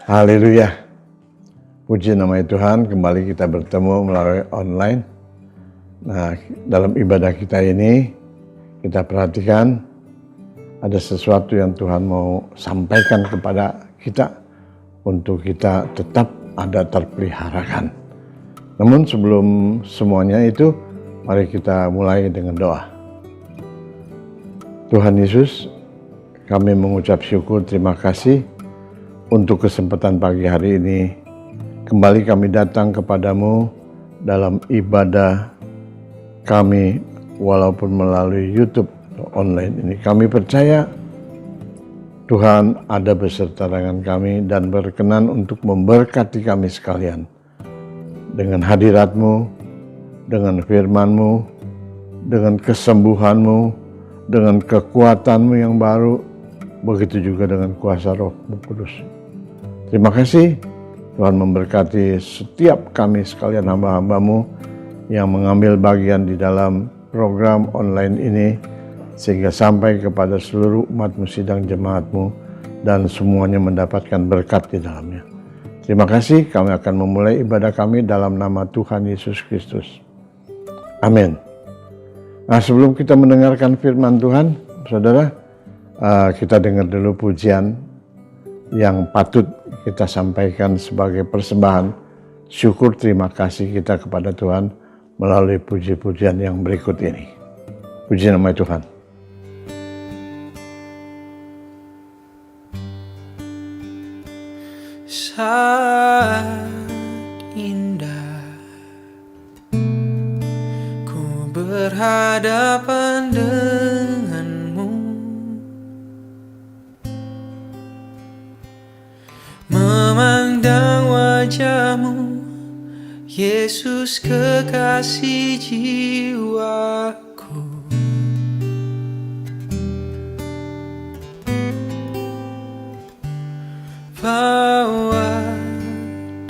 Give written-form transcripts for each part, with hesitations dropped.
Haleluya. Puji nama Tuhan, kembali kita bertemu melalui online. Nah, dalam ibadah kita ini, kita perhatikan ada sesuatu yang Tuhan mau sampaikan kepada kita untuk kita tetap ada terpeliharakan. Namun sebelum semuanya itu, mari kita mulai dengan doa. Tuhan Yesus, kami mengucap syukur, terima kasih untuk kesempatan pagi hari ini. Kembali kami datang kepadamu dalam ibadah kami walaupun melalui YouTube atau online ini. Kami percaya Tuhan ada beserta dengan kami dan berkenan untuk memberkati kami sekalian. Dengan hadirat-Mu, dengan firman-Mu, dengan kesembuhan-Mu, dengan kekuatan-Mu yang baru, begitu juga dengan kuasa Roh-Mu Kudus. Terima kasih Tuhan memberkati setiap kami sekalian hamba-hamba-Mu yang mengambil bagian di dalam program online ini sehingga sampai kepada seluruh umat-Mu, sidang jemaat-Mu, dan semuanya mendapatkan berkat di dalamnya. Terima kasih, kami akan memulai ibadah kami dalam nama Tuhan Yesus Kristus. Amin. Nah, sebelum kita mendengarkan firman Tuhan, saudara, kita dengar dulu pujian yang patut kita sampaikan sebagai persembahan syukur terima kasih kita kepada Tuhan melalui puji-pujian yang berikut ini. Puji nama Tuhan. Saat indah ku berhadapan denganmu, memandang wajah-Mu, Yesus kekasih jiwaku. Bawa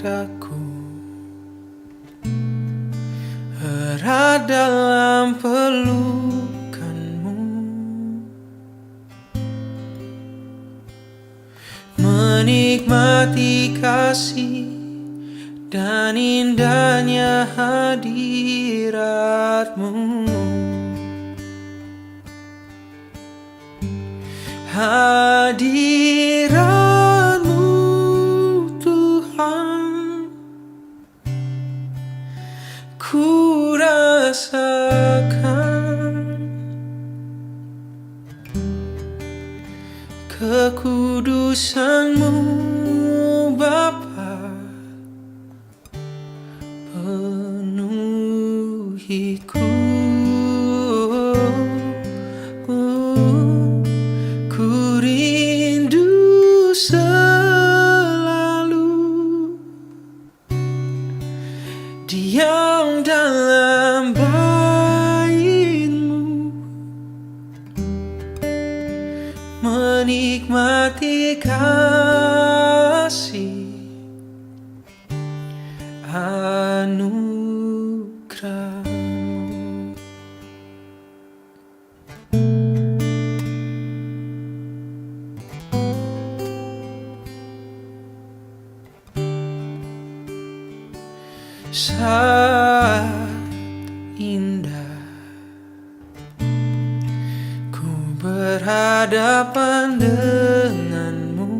daku erat dalam pelukan-Mu, menikmati kasih dan indahnya hadirat-Mu. Hadirat-Mu Tuhan, ku rasakan kekudusan-Mu Bapa, penuhiku. Ku rindu selalu diam dalam bait-Mu, menikmati kasih anugerah-Mu. Saat indah ku berhadapan dengan-Mu,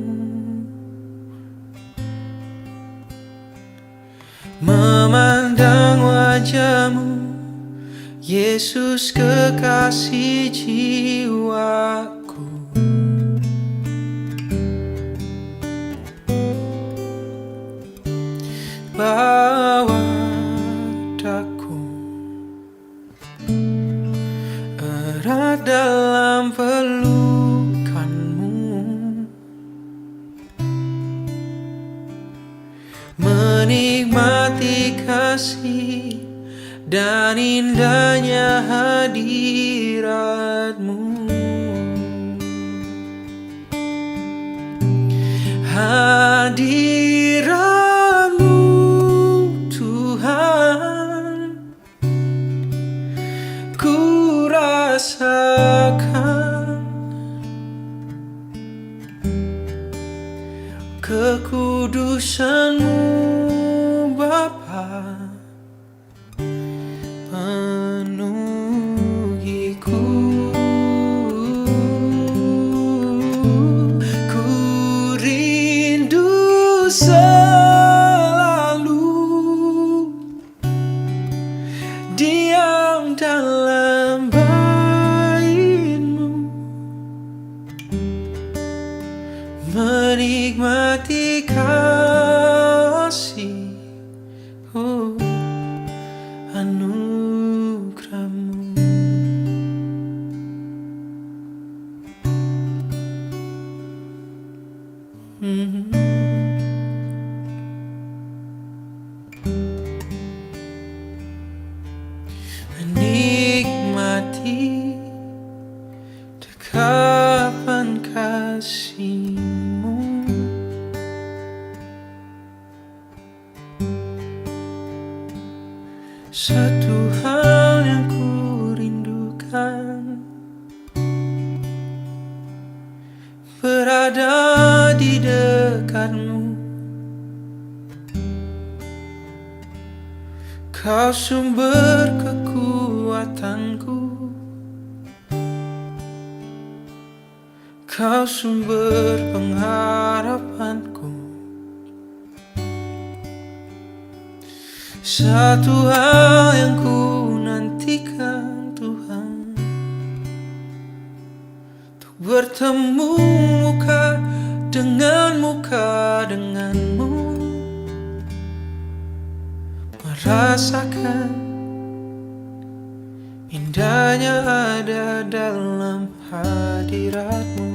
memandang wajah-Mu, Yesus kekasih jiwaku. Bawa daku erat dalam pelukan-Mu, menikmati kasih dan indahnya hadirat-Mu. Hadirat-Mu Tuhan, ku rasakan kekudusan-Mu Bapa, penuhiku. Ku rindu selalu diam dalam bait-Mu, menikmati kasih, anugerah-Mu. Menikmati dekapan kasih-Mu, satu hal yang ku rindukan, berada di dekat-Mu. Kau sumber kekuatanku, Kau sumber pengharapanku. Satu hal yang ku nantikan Tuhan, untuk bertemu muka denganmu, merasakan indahnya ada dalam hadirat-Mu.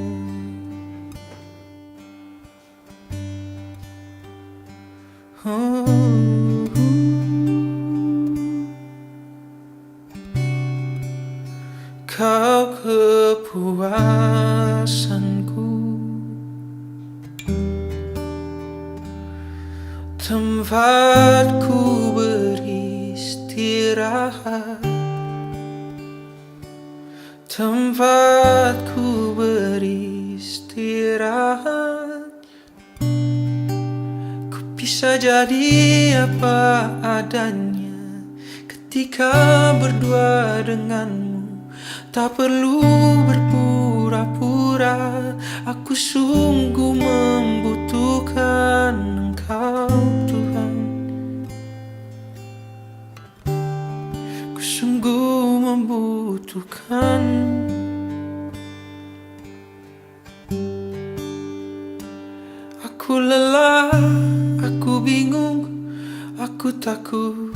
Kau kepuasanku, tempatku beristirahat, tempatku beristirahat. Ku bisa jadi apa adanya ketika berdua denganmu. Tak perlu berpura-pura, aku sungguh membutuhkan Engkau Tuhan. Ku sungguh membutuhkan. Aku lelah, aku bingung, aku takut.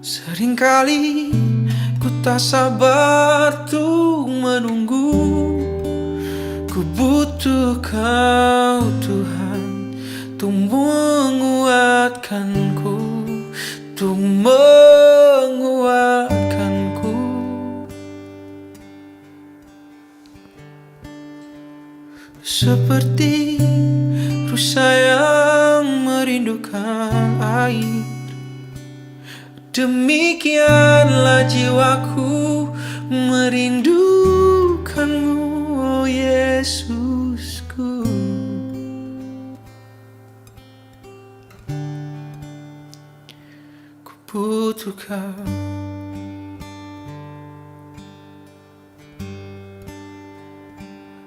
Seringkali ku tak sabar untuk menunggu. Ku butuh Kau Tuhan, untuk menguatkanku, untuk menguatkanku. Seperti rusa yang merindukan air, demikianlah jiwaku merindukan-Mu, oh Yesusku. Ku butuh Kau.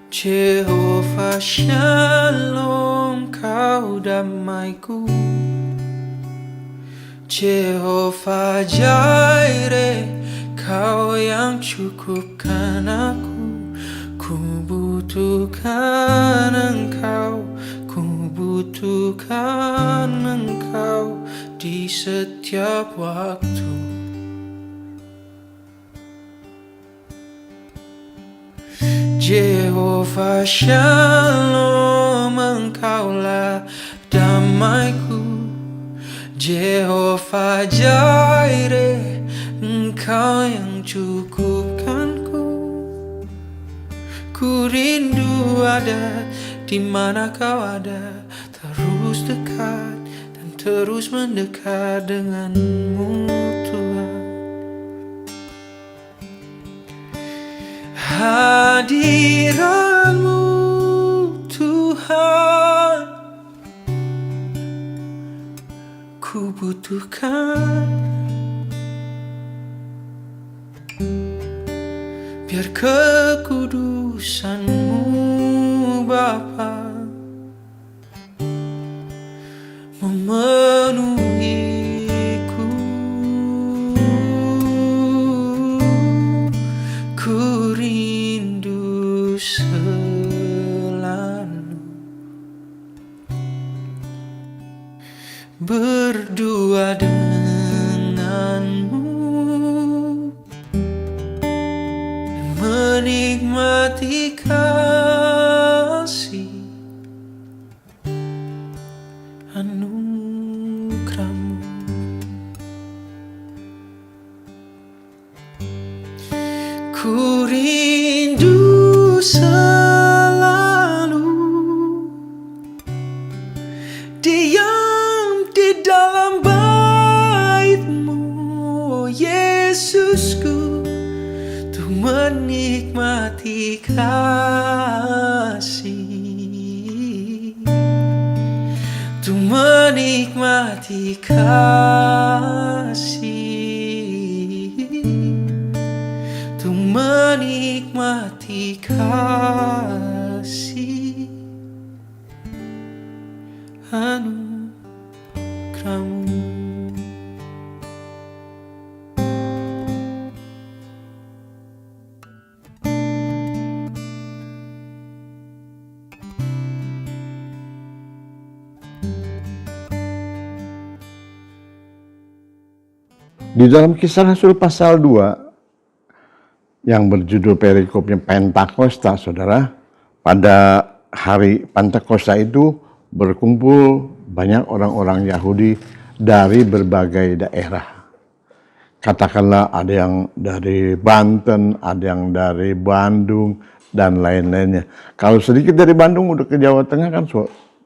Jehovah Shalom, Kau damaiku. Jehovah Jireh, Kau yang cukupkan aku. Ku butuhkan Engkau, ku butuhkan Engkau di setiap waktu. Jehovah Shalom, Engkaulah damaiku. Jehovah Jireh, Engkau yang cukupkanku. Ku rindu ada di mana Kau ada, terus dekat dan terus mendekat denganmu Tuhan. Hadirat-Mu Tuhan butuhkan. Biar kekudusan-Mu Bapa memenuhiku. Ku rindu selalu berdua denganmu, menikmati kasih anugerah-Mu. Ku rindu selalu diam di dalam bait-Mu, Yesusku, untuk menikmati kasih, untuk menikmati kasih, untuk menikmati kasih anugerah-Mu. Di dalam Kisah Rasul pasal 2 yang berjudul perikopnya Pentakosta, saudara, pada hari Pentakosta itu berkumpul banyak orang-orang Yahudi dari berbagai daerah. Katakanlah ada yang dari Banten, ada yang dari Bandung, dan lain-lainnya. Kalau sedikit dari Bandung udah ke Jawa Tengah kan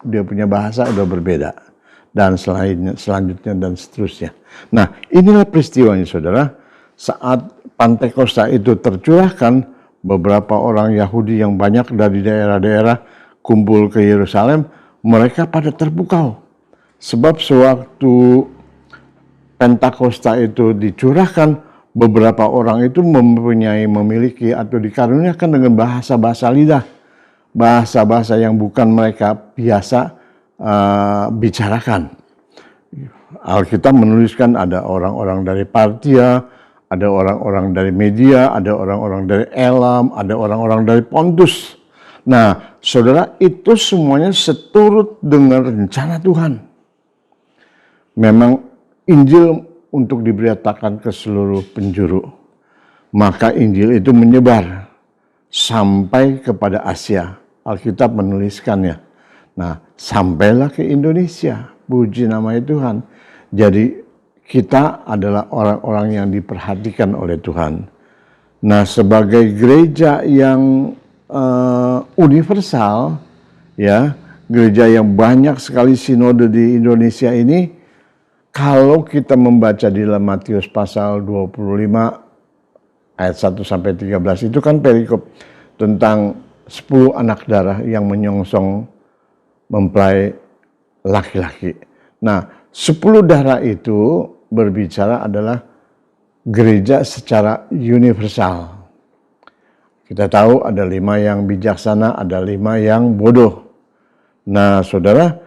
dia punya bahasa udah berbeda. Dan selanjutnya dan seterusnya. Nah, inilah peristiwanya, saudara. Saat Pentakosta itu tercurahkan, beberapa orang Yahudi yang banyak dari daerah-daerah kumpul ke Yerusalem, mereka pada terpukau. Sebab sewaktu Pentakosta itu dicurahkan, beberapa orang itu memiliki atau dikaruniakan dengan bahasa-bahasa lidah. Bahasa-bahasa yang bukan mereka biasa bicarakan. Alkitab menuliskan ada orang-orang dari Partia, ada orang-orang dari Media, ada orang-orang dari Elam, ada orang-orang dari Pontus. Nah, saudara, itu semuanya seturut dengan rencana Tuhan. Memang Injil untuk diberitakan ke seluruh penjuru. Maka Injil itu menyebar sampai kepada Asia. Alkitab menuliskannya. Nah, sampailah ke Indonesia, puji nama Tuhan. Jadi kita adalah orang-orang yang diperhatikan oleh Tuhan. Nah, sebagai gereja yang universal, ya, gereja yang banyak sekali sinode di Indonesia ini, kalau kita membaca di dalam Matius pasal 25 ayat 1 sampai 13 itu kan perikop tentang 10 anak darah yang menyongsong mempelai laki-laki. Nah, 10 darah itu berbicara adalah gereja secara universal. Kita tahu ada 5 yang bijaksana, ada 5 yang bodoh. Nah, saudara,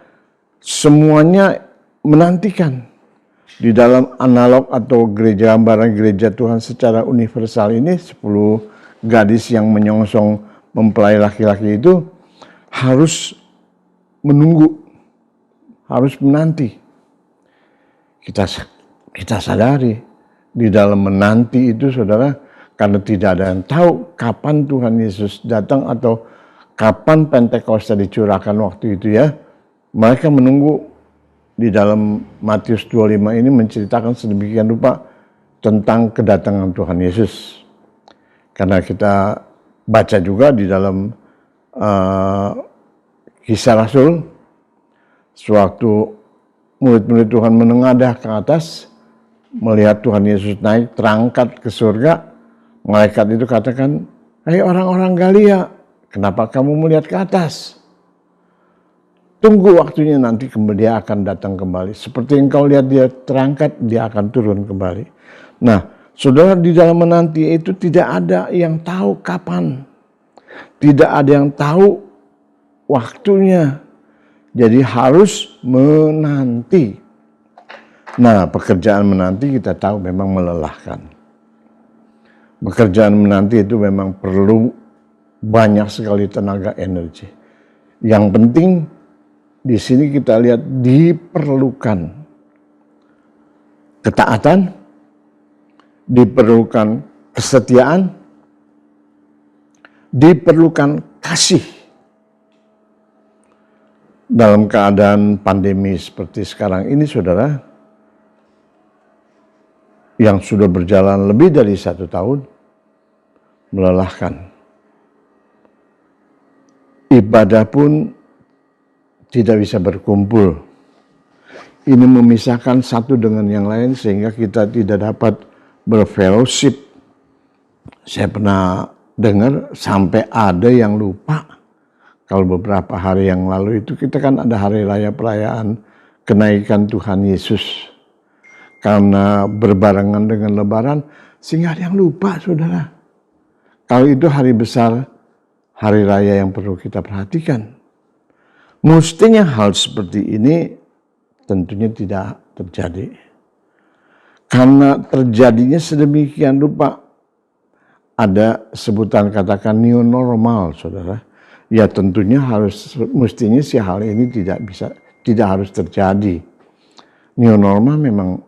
semuanya menantikan di dalam analog atau gereja gambaran gereja Tuhan secara universal ini, 10 gadis yang menyongsong mempelai laki-laki itu harus menunggu, harus menanti. Kita sadari di dalam menanti itu, saudara, karena tidak ada yang tahu kapan Tuhan Yesus datang atau kapan Pentakosta dicurahkan waktu itu, ya. Mereka menunggu. Di dalam Matius 25 ini menceritakan sedemikian rupa tentang kedatangan Tuhan Yesus. Karena kita baca juga di dalam Kisah Rasul, sewaktu murid-murid Tuhan menengadah ke atas, melihat Tuhan Yesus naik terangkat ke surga, malaikat itu katakan, "Hai orang-orang Galilea, kenapa kamu melihat ke atas? Tunggu waktunya nanti dia akan datang kembali. Seperti engkau lihat dia terangkat, dia akan turun kembali. Nah, saudara, di dalam menanti itu tidak ada yang tahu kapan. Tidak ada yang tahu waktunya. Jadi harus menanti. Nah, pekerjaan menanti kita tahu memang melelahkan. Pekerjaan menanti itu memang perlu banyak sekali tenaga energi. Yang penting di sini kita lihat diperlukan ketaatan, diperlukan kesetiaan, diperlukan kasih. Dalam keadaan pandemi seperti sekarang ini, saudara, yang sudah berjalan lebih dari 1 tahun, melelahkan. Ibadah pun tidak bisa berkumpul. Ini memisahkan satu dengan yang lain sehingga kita tidak dapat berfellowship. Saya pernah dengar sampai ada yang lupa. Kalau beberapa hari yang lalu itu kita kan ada hari raya perayaan kenaikan Tuhan Yesus. Karena berbarengan dengan Lebaran sehingga ada yang lupa, saudara. Kalau itu hari besar, hari raya yang perlu kita perhatikan. Mestinya hal seperti ini tentunya tidak terjadi. Karena terjadinya sedemikian rupa, ada sebutan katakan new normal, saudara. Ya tentunya mestinya si hal ini tidak harus terjadi. New normal memang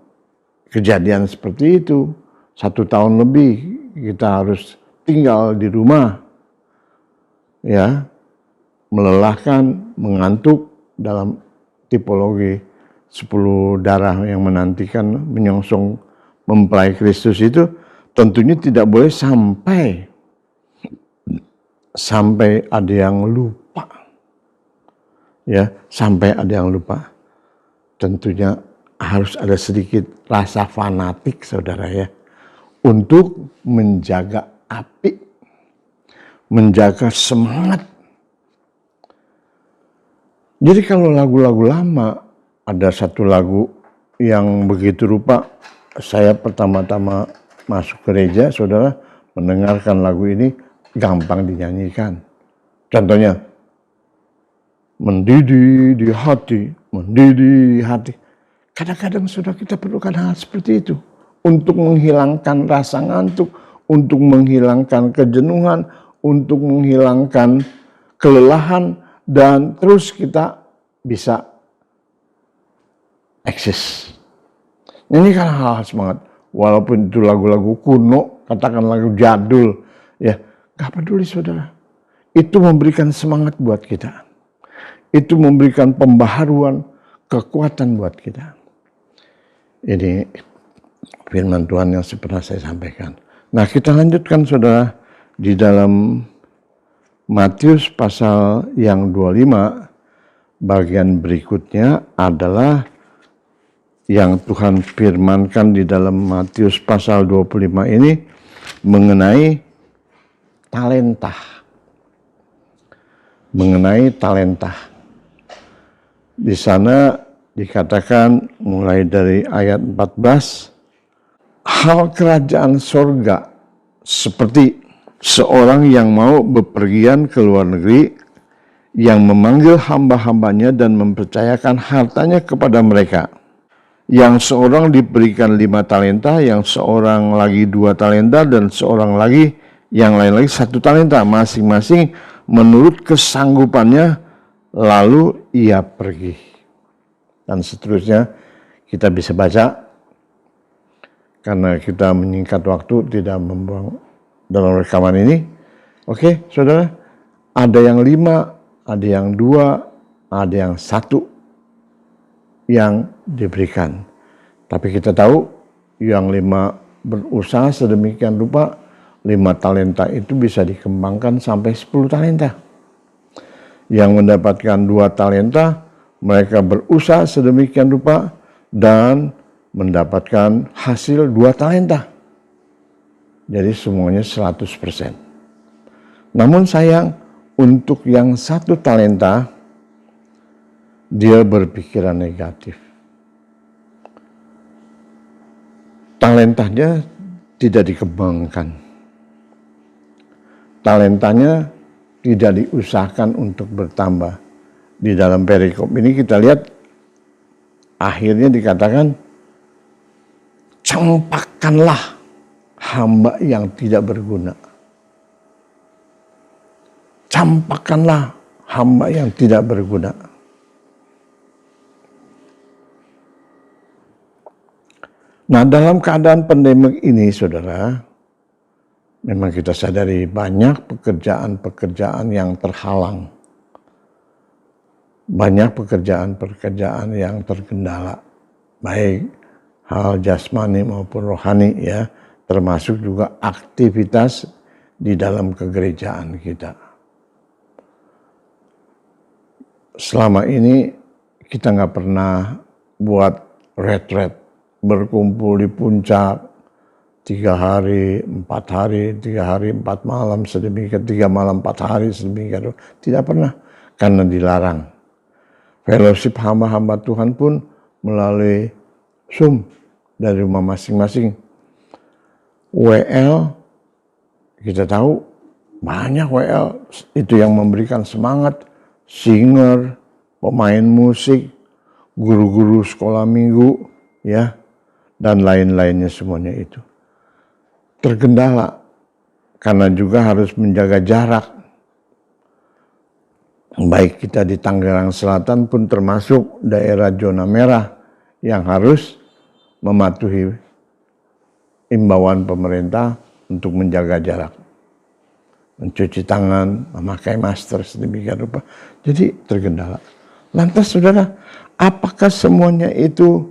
kejadian seperti itu. 1 tahun lebih kita harus tinggal di rumah. Ya, melelahkan, mengantuk dalam tipologi 10 darah yang menantikan menyongsong mempelai Kristus itu tentunya tidak boleh sampai ada yang lupa. Ya, sampai ada yang lupa. Tentunya harus ada sedikit rasa fanatik, saudara ya, untuk menjaga api, menjaga semangat. Jadi kalau lagu-lagu lama, ada satu lagu yang begitu rupa, saya pertama-tama masuk gereja, saudara, mendengarkan lagu ini gampang dinyanyikan. Contohnya, mendidih di hati, mendidih di hati. Kadang-kadang sudah kita perlukan hal seperti itu untuk menghilangkan rasa ngantuk, untuk menghilangkan kejenuhan, untuk menghilangkan kelelahan, dan terus kita bisa eksis. Ini kan hal-hal semangat. Walaupun itu lagu-lagu kuno, katakan lagu jadul, ya gak peduli, saudara. Itu memberikan semangat buat kita. Itu memberikan pembaharuan, kekuatan buat kita. Ini firman Tuhan yang pernah saya sampaikan. Nah, kita lanjutkan, saudara, di dalam Matius pasal yang 25, bagian berikutnya adalah yang Tuhan firmankan di dalam Matius pasal 25 ini mengenai talenta. Mengenai talenta. Di sana dikatakan mulai dari ayat 14, hal kerajaan sorga seperti seorang yang mau bepergian ke luar negeri, yang memanggil hamba-hambanya dan mempercayakan hartanya kepada mereka. Yang seorang diberikan 5 talenta, yang seorang lagi 2 talenta, dan seorang lagi, yang lain lagi 1 talenta, masing-masing menurut kesanggupannya, lalu ia pergi. Dan seterusnya kita bisa baca, karena kita menyingkat waktu, tidak membuang dalam rekaman ini. Oke, saudara, ada yang 5, ada yang 2, ada yang 1 yang diberikan. Tapi kita tahu yang 5 berusaha sedemikian rupa, 5 talenta itu bisa dikembangkan sampai 10 talenta. Yang mendapatkan 2 talenta, mereka berusaha sedemikian rupa dan mendapatkan hasil 2 talenta. Jadi semuanya 100%. Namun sayang, untuk yang 1 talenta, dia berpikiran negatif. Talentanya tidak dikembangkan. Talentanya tidak diusahakan untuk bertambah. Di dalam perikop ini kita lihat akhirnya dikatakan, campakkanlah hamba yang tidak berguna. Campakkanlah hamba yang tidak berguna. Nah, dalam keadaan pandemik ini, saudara, memang kita sadari banyak pekerjaan-pekerjaan yang terhalang. Banyak pekerjaan-pekerjaan yang terkendala. Baik hal jasmani maupun rohani, ya, termasuk juga aktivitas di dalam kegerejaan kita. Selama ini kita nggak pernah buat retret, berkumpul di puncak 3 hari, 4 hari, 3 hari, 4 malam, sedemikian 3 malam, 4 hari, sedemikian. Tidak pernah, karena dilarang. Fellowship hamba-hamba Tuhan pun melalui Zoom dari rumah masing-masing. WL, kita tahu banyak WL itu yang memberikan semangat, singer, pemain musik, guru-guru sekolah minggu, ya, dan lain-lainnya semuanya itu. Terkendala karena juga harus menjaga jarak. Baik kita di Tangerang Selatan pun termasuk daerah zona merah yang harus mematuhi imbauan pemerintah untuk menjaga jarak. Mencuci tangan, memakai masker sedemikian rupa. Jadi terkendala. Lantas saudara, apakah semuanya itu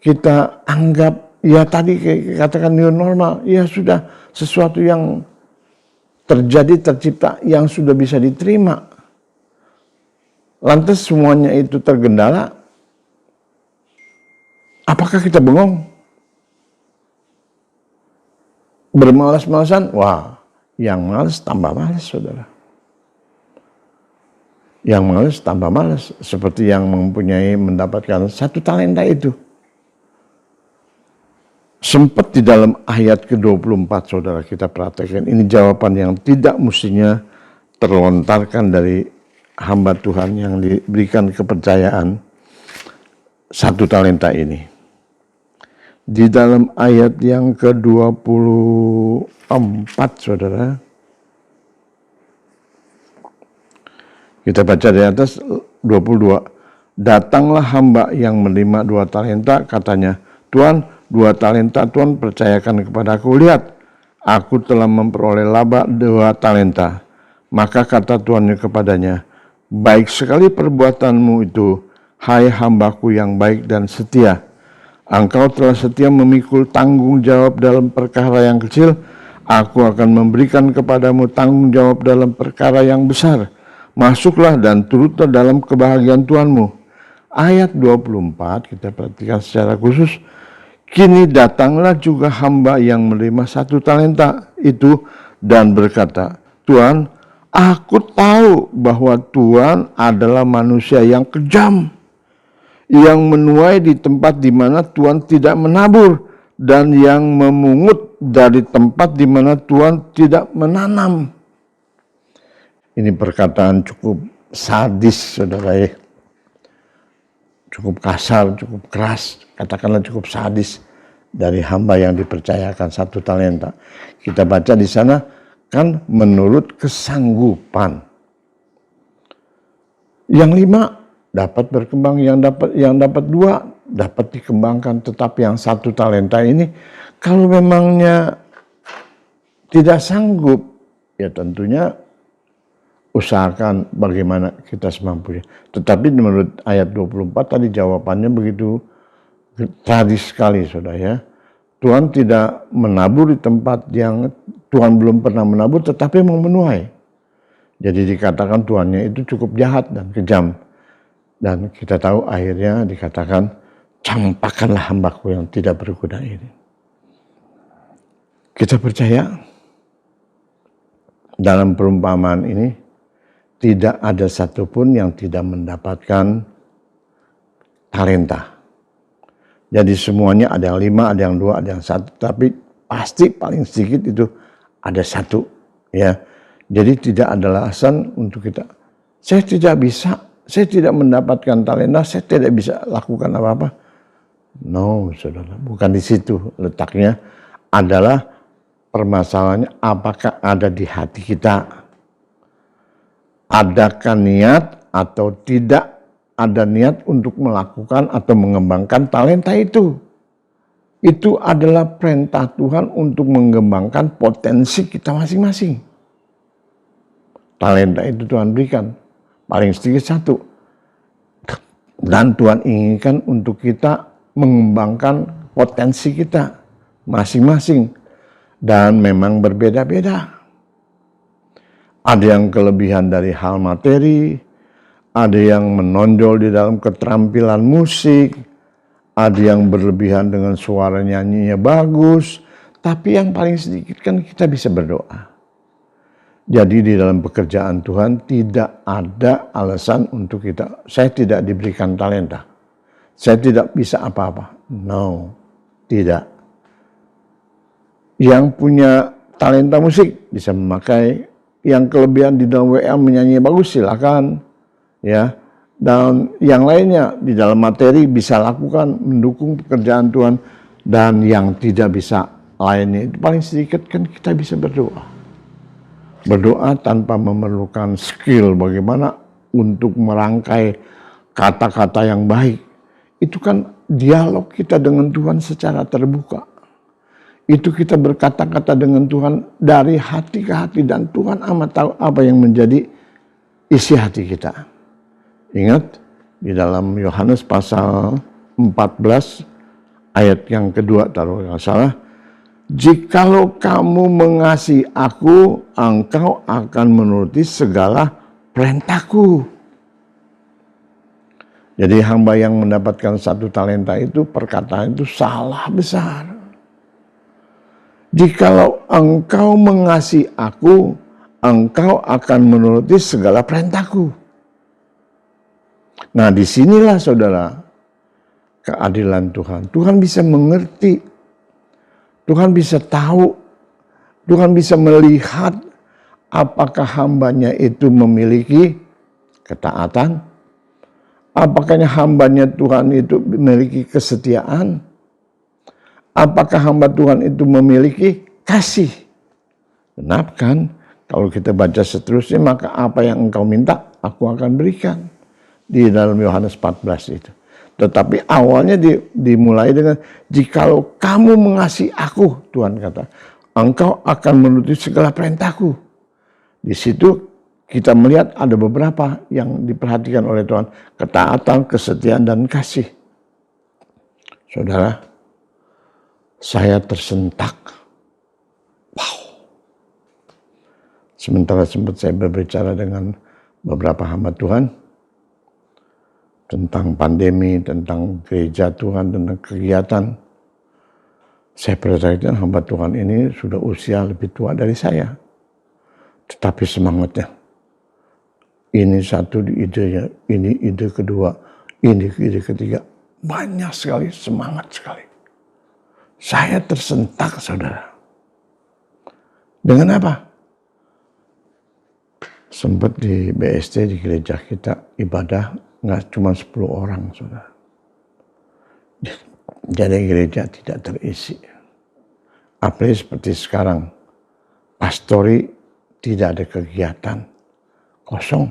kita anggap, ya tadi katakan new normal, ya sudah sesuatu yang terjadi, tercipta, yang sudah bisa diterima. Lantas semuanya itu tergendala, apakah kita bengong? Bermalas-malasan? Wah, yang malas tambah malas, saudara. Yang malas tambah malas, seperti yang mempunyai mendapatkan 1 talenta itu. Sempat di dalam ayat ke-24, saudara, kita perhatikan. Ini jawaban yang tidak mestinya terlontarkan dari hamba Tuhan yang diberikan kepercayaan 1 talenta ini. Di dalam ayat yang ke-24, saudara, kita baca di atas 22. Datanglah hamba yang menerima 2 talenta, katanya, Tuhan, 2 talenta Tuhan percayakan kepadaku. Lihat, aku telah memperoleh laba 2 talenta. Maka kata tuannya kepadanya, baik sekali perbuatanmu itu, hai hambaku yang baik dan setia. Engkau telah setia memikul tanggung jawab dalam perkara yang kecil, aku akan memberikan kepadamu tanggung jawab dalam perkara yang besar. Masuklah dan turutlah dalam kebahagiaan Tuhanmu. Ayat 24 kita perhatikan secara khusus. Kini datanglah juga hamba yang menerima 1 talenta itu dan berkata, Tuhan, aku tahu bahwa Tuhan adalah manusia yang kejam, yang menuai di tempat di mana Tuhan tidak menabur, dan yang memungut dari tempat di mana Tuhan tidak menanam. Ini perkataan cukup sadis, saudara, ya. Cukup kasar, cukup keras, katakanlah cukup sadis dari hamba yang dipercayakan 1 talenta. Kita baca di sana kan menurut kesanggupan. Yang 5 dapat berkembang, yang dapat 2 dapat dikembangkan, tetapi yang 1 talenta ini kalau memangnya tidak sanggup, ya tentunya usahakan bagaimana kita semampunya. Tetapi menurut ayat 24 tadi jawabannya begitu tragis sekali, saudara, ya. Tuhan tidak menabur di tempat yang Tuhan belum pernah menabur, tetapi mau menuai. Jadi dikatakan Tuhannya itu cukup jahat dan kejam. Dan kita tahu akhirnya dikatakan, campakkanlah hambaku yang tidak berguna ini. Kita percaya dalam perumpamaan ini, tidak ada satupun yang tidak mendapatkan talenta. Jadi semuanya ada yang 5, ada yang 2, ada yang 1, tapi pasti paling sedikit itu ada 1, ya. Jadi tidak ada alasan untuk kita, saya tidak bisa, saya tidak mendapatkan talenta, saya tidak bisa lakukan apa-apa. No, saudara, bukan di situ letaknya. Adalah permasalahannya apakah ada di hati kita. Adakah niat atau tidak ada niat untuk melakukan atau mengembangkan talenta itu. Itu adalah perintah Tuhan untuk mengembangkan potensi kita masing-masing. Talenta itu Tuhan berikan, paling sedikit 1. Dan Tuhan inginkan untuk kita mengembangkan potensi kita masing-masing. Dan memang berbeda-beda. Ada yang kelebihan dari hal materi, ada yang menonjol di dalam keterampilan musik, ada yang berlebihan dengan suara nyanyinya bagus, tapi yang paling sedikit kan kita bisa berdoa. Jadi di dalam pekerjaan Tuhan tidak ada alasan untuk kita, saya tidak diberikan talenta, saya tidak bisa apa-apa. No, tidak. Yang punya talenta musik bisa memakai, yang kelebihan di dalam WA menyanyi bagus silakan. Ya, dan yang lainnya di dalam materi bisa lakukan, mendukung pekerjaan Tuhan. Dan yang tidak bisa lainnya, itu paling sedikit kan kita bisa berdoa. Berdoa tanpa memerlukan skill bagaimana untuk merangkai kata-kata yang baik. Itu kan dialog kita dengan Tuhan secara terbuka. Itu kita berkata-kata dengan Tuhan dari hati ke hati, dan Tuhan amat tahu apa yang menjadi isi hati kita. Ingat, di dalam Yohanes pasal 14 ayat yang kedua, taruh nggak salah. Jikalau kamu mengasihi aku, engkau akan menuruti segala perintahku. Jadi hamba yang mendapatkan 1 talenta itu, perkataan itu salah besar. Jikalau engkau mengasihi aku, engkau akan menuruti segala perintahku. Nah, disinilah saudara keadilan Tuhan. Tuhan bisa mengerti, Tuhan bisa tahu, Tuhan bisa melihat apakah hambanya itu memiliki ketaatan, apakah hambanya Tuhan itu memiliki kesetiaan, apakah hamba Tuhan itu memiliki kasih. Kenapa kan? Kalau kita baca seterusnya, maka apa yang engkau minta, aku akan berikan. Di dalam Yohanes 14 itu. Tetapi awalnya dimulai dengan, jikalau kamu mengasihi aku, Tuhan kata, engkau akan menuruti segala perintahku. Di situ kita melihat ada beberapa yang diperhatikan oleh Tuhan. Ketaatan, kesetiaan, dan kasih. Saudara, saya tersentak. Wow. Sementara sempat saya berbicara dengan beberapa hamba Tuhan tentang pandemi, tentang gereja Tuhan, tentang kegiatan. Saya perhatikan hamba Tuhan ini sudah usia lebih tua dari saya. Tetapi semangatnya. Ini satu idenya, ini ide kedua, ini ide ketiga. Banyak sekali, semangat sekali. Saya tersentak, saudara. Dengan apa? Sempat di BST, di gereja kita, ibadah nggak cuma 10 orang, saudara. Jadi gereja tidak terisi. Apalagi seperti sekarang, pastori tidak ada kegiatan, kosong.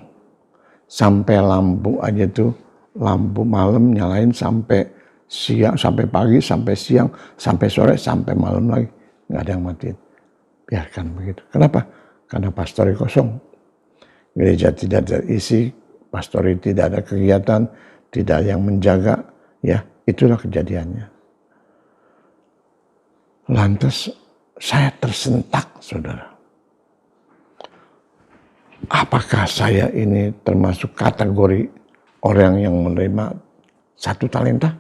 Sampai lampu aja tuh, lampu malam nyalain sampai siang, sampai pagi, sampai siang, sampai sore, sampai malam lagi. Nggak ada yang matiin. Biarkan begitu. Kenapa? Karena pastori kosong. Gereja tidak terisi, pastori tidak ada kegiatan, tidak ada yang menjaga, ya itulah kejadiannya. Lantas saya tersentak, saudara. Apakah saya ini termasuk kategori orang yang menerima 1 talenta?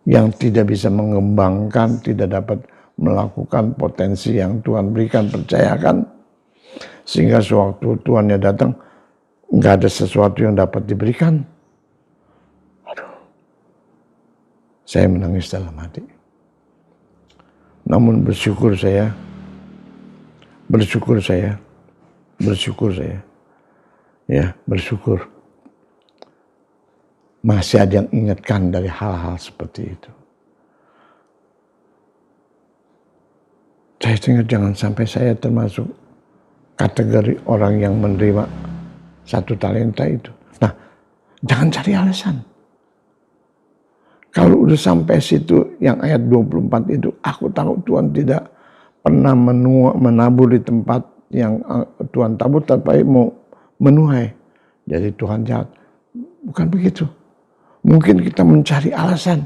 Yang tidak bisa mengembangkan, tidak dapat melakukan potensi yang Tuhan berikan, percayakan. sehingga sewaktu Tuhannya datang nggak ada sesuatu yang dapat diberikan. Aduh, saya menangis dalam hati. Namun bersyukur saya, masih ada yang ingatkan dari hal-hal seperti itu. Saya ingat jangan sampai saya termasuk kategori orang yang menerima 1 talenta itu. Nah, jangan cari alasan. Kalau udah sampai situ yang ayat 24 itu, aku tahu Tuhan tidak pernah menabur di tempat yang Tuhan tabur tapi mau menuai. Jadi Tuhan jahat. Bukan begitu. Mungkin kita mencari alasan.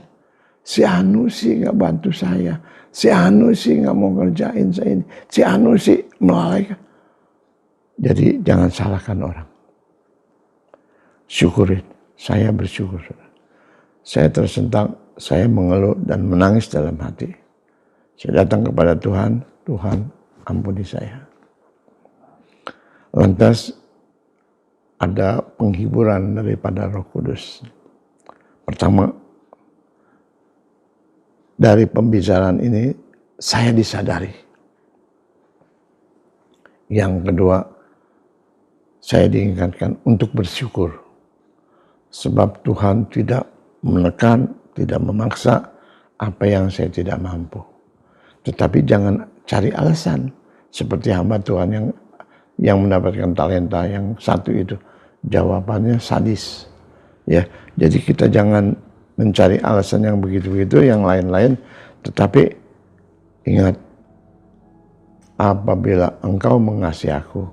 Si Anu sih gak bantu saya. Si Anu sih gak mau ngerjain saya ini. Si Anu sih melalaikan. Jadi jangan salahkan orang. Syukurin. Saya bersyukur. Saya tersentak, saya mengeluh dan menangis dalam hati. Saya datang kepada Tuhan, Tuhan ampuni saya. Lantas ada penghiburan daripada Roh Kudus. Pertama, dari pembicaraan ini saya disadari. Yang kedua, saya diingatkan untuk bersyukur. Sebab Tuhan tidak menekan, tidak memaksa apa yang saya tidak mampu. Tetapi jangan cari alasan. Seperti hamba Tuhan yang mendapatkan talenta yang 1 itu. Jawabannya sadis. Ya, jadi kita jangan mencari alasan yang begitu-begitu, yang lain-lain. Tetapi ingat, apabila engkau mengasihi aku,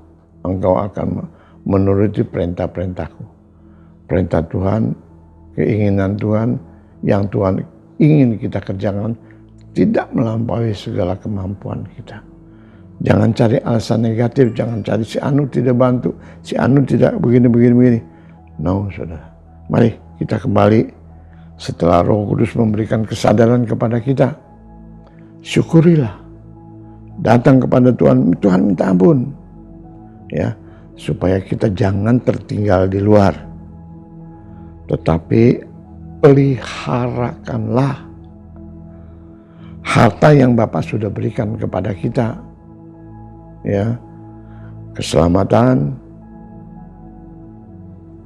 engkau akan menuruti perintah-perintahku. Perintah Tuhan, keinginan Tuhan, yang Tuhan ingin kita kerjakan, tidak melampaui segala kemampuan kita. Jangan cari alasan negatif, jangan cari si Anu tidak bantu, si Anu tidak begini. No, saudara. Mari kita kembali setelah Roh Kudus memberikan kesadaran kepada kita. Syukurilah. Datang kepada Tuhan, Tuhan minta ampun. Ya, supaya kita jangan tertinggal di luar. Tetapi peliharakanlah harta yang Bapa sudah berikan kepada kita. Ya, keselamatan,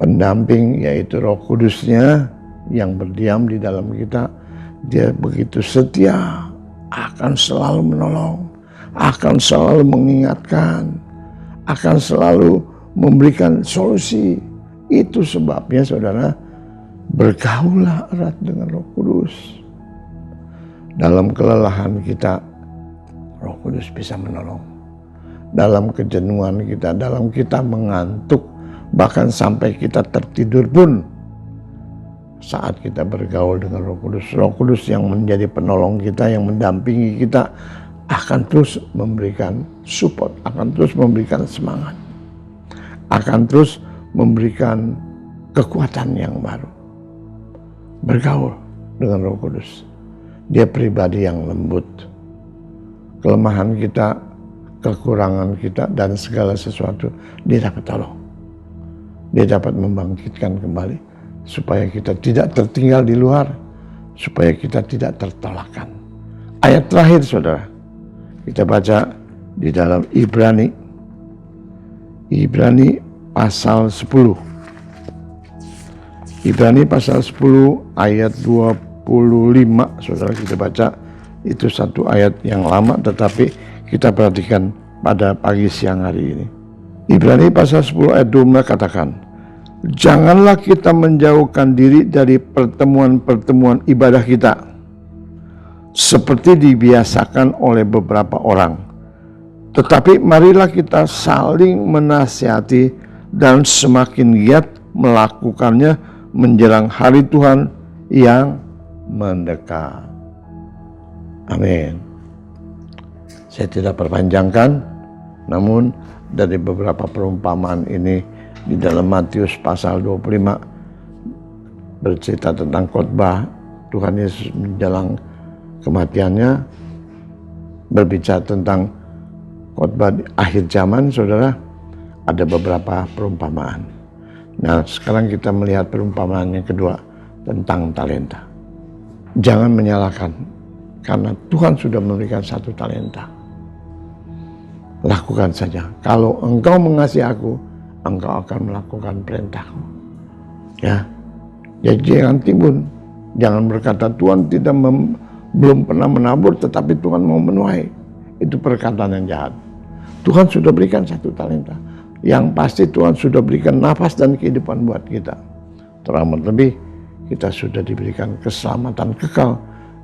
pendamping yaitu Roh Kudusnya yang berdiam di dalam kita. Dia begitu setia, akan selalu menolong, akan selalu mengingatkan, akan selalu memberikan solusi. Itu sebabnya saudara, bergaullah erat dengan Roh Kudus. Dalam kelelahan kita, Roh Kudus bisa menolong. Dalam kejenuhan kita, dalam kita mengantuk, bahkan sampai kita tertidur pun, saat kita bergaul dengan Roh Kudus yang menjadi penolong kita, yang mendampingi kita, akan terus memberikan support, akan terus memberikan semangat, akan terus memberikan kekuatan yang baru. Bergaul dengan Roh Kudus. Dia pribadi yang lembut. Kelemahan kita, kekurangan kita, dan segala sesuatu, dia dapat tolong. Dia dapat membangkitkan kembali, supaya kita tidak tertinggal di luar, supaya kita tidak tertolakkan. Ayat terakhir saudara, kita baca di dalam Ibrani pasal 10. Ibrani pasal 10 ayat 25, saudara kita baca. Itu satu ayat yang lama, tetapi kita perhatikan pada pagi siang hari ini. Ibrani pasal 10 ayat 25 katakan, janganlah kita menjauhkan diri dari pertemuan-pertemuan ibadah kita, seperti dibiasakan oleh beberapa orang. Tetapi marilah kita saling menasihati dan semakin giat melakukannya menjelang hari Tuhan yang mendekat. Amin. Saya tidak perpanjangkan, namun dari beberapa perumpamaan ini di dalam Matius pasal 25 bercerita tentang khotbah Tuhan Yesus menjelang kematiannya, berbicara tentang khotbah di akhir zaman, saudara. ada beberapa perumpamaan. Nah, sekarang kita melihat perumpamaan yang kedua tentang talenta. Jangan menyalahkan, karena Tuhan sudah memberikan 1 talenta. Lakukan saja. Kalau engkau mengasihi aku, engkau akan melakukan perintahku. Ya, jadi jangan timbun. Jangan berkata Tuhan belum pernah menabur, tetapi Tuhan mau menuai. Itu perkataan yang jahat. Tuhan sudah berikan 1 talenta. Yang pasti Tuhan sudah berikan nafas dan kehidupan buat kita. Teramat lebih, kita sudah diberikan keselamatan kekal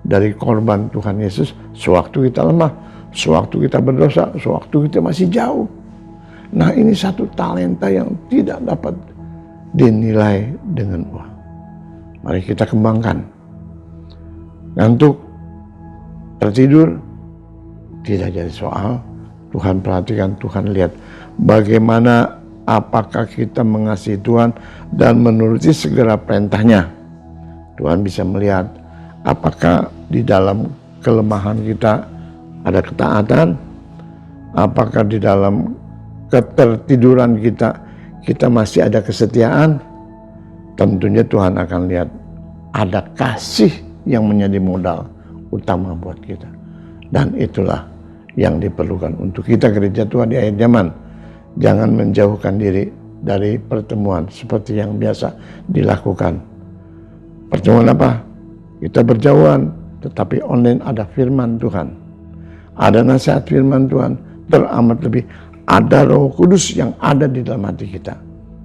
dari korban Tuhan Yesus sewaktu kita lemah, sewaktu kita berdosa, sewaktu kita masih jauh. Nah, ini 1 talenta yang tidak dapat dinilai dengan uang. Mari kita kembangkan. Ngantuk, tertidur, tidak jadi soal. Tuhan perhatikan, Tuhan lihat bagaimana apakah kita mengasihi Tuhan dan menuruti segala perintahnya. Tuhan bisa melihat apakah di dalam kelemahan kita ada ketaatan, apakah di dalam ketertiduran kita masih ada kesetiaan. Tentunya Tuhan akan lihat ada kasih yang menjadi modal utama buat kita. Dan itulah yang diperlukan untuk kita gereja Tuhan di akhir zaman. Jangan menjauhkan diri dari pertemuan seperti yang biasa dilakukan. Pertemuan apa? Kita berjauhan, tetapi online ada firman Tuhan. Ada nasihat firman Tuhan, teramat lebih ada Roh Kudus yang ada di dalam hati kita.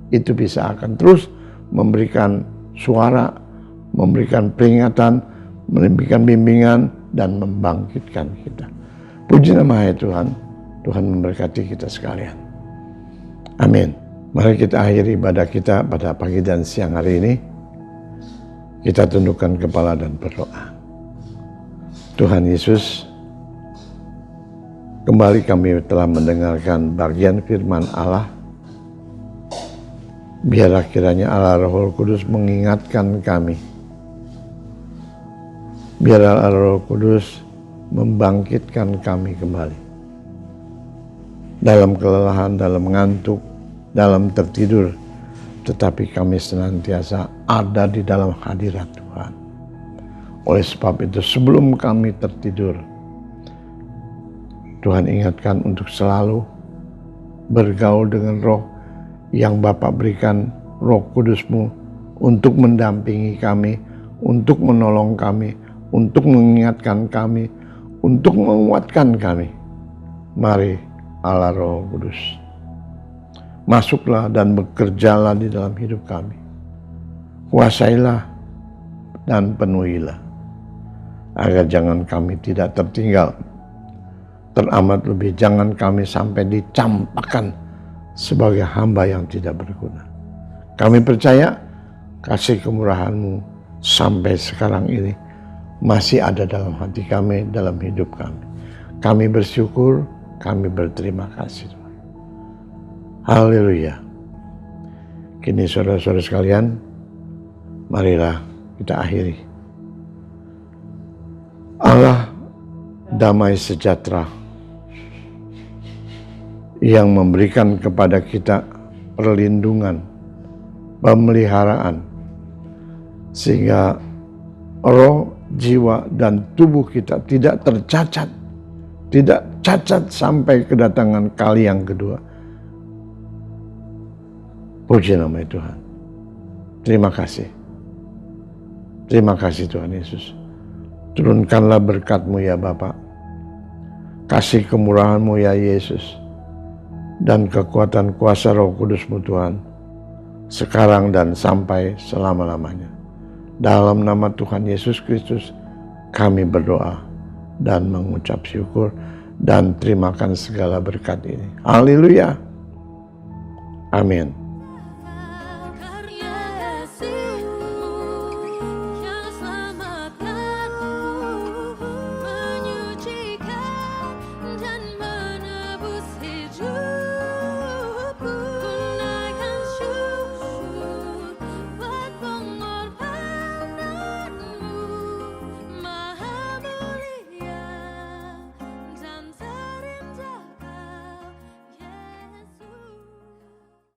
Itu bisa akan terus memberikan suara, memberikan peringatan, memberikan bimbingan, dan membangkitkan kita. Puji nama Tuhan. Tuhan memberkati kita sekalian. Amin. Mari kita akhiri ibadah kita pada pagi dan siang hari ini. Kita tundukkan kepala dan berdoa. Tuhan Yesus, kembali kami telah mendengarkan bagian firman Allah. Biarlah kiranya Allah Roh Kudus mengingatkan kami. Biarlah Allah Roh Kudus membangkitkan kami kembali. Dalam kelelahan, dalam ngantuk, dalam tertidur, tetapi kami senantiasa ada di dalam hadirat Tuhan. Oleh sebab itu, sebelum kami tertidur, Tuhan ingatkan untuk selalu bergaul dengan Roh yang Bapa berikan, Roh Kudus-Mu, untuk mendampingi kami, untuk menolong kami, untuk mengingatkan kami, untuk menguatkan kami. Mari Allah Roh Kudus, masuklah dan bekerjalah di dalam hidup kami. Kuasailah dan penuhilah, agar jangan kami tidak tertinggal. Teramat lebih jangan kami sampai dicampakkan sebagai hamba yang tidak berguna. Kami percaya kasih kemurahan-Mu sampai sekarang ini masih ada dalam hati kami, dalam hidup kami. Kami bersyukur, kami berterima kasih. Haleluya. Kini saudara-saudara sekalian, marilah kita akhiri. Allah damai sejahtera yang memberikan kepada kita perlindungan, pemeliharaan, sehingga roh, jiwa, dan tubuh kita tidak tercacat, tidak cacat sampai kedatangan kali yang kedua. Puji nama Tuhan. Terima kasih. Terima kasih Tuhan Yesus. Turunkanlah berkat-Mu ya Bapa. Kasih kemurahan-Mu ya Yesus. Dan kekuatan kuasa Roh Kudus-Mu Tuhan, sekarang dan sampai selama-lamanya. Dalam nama Tuhan Yesus Kristus kami berdoa dan mengucap syukur dan terimakan segala berkat ini. Haleluya. Amin.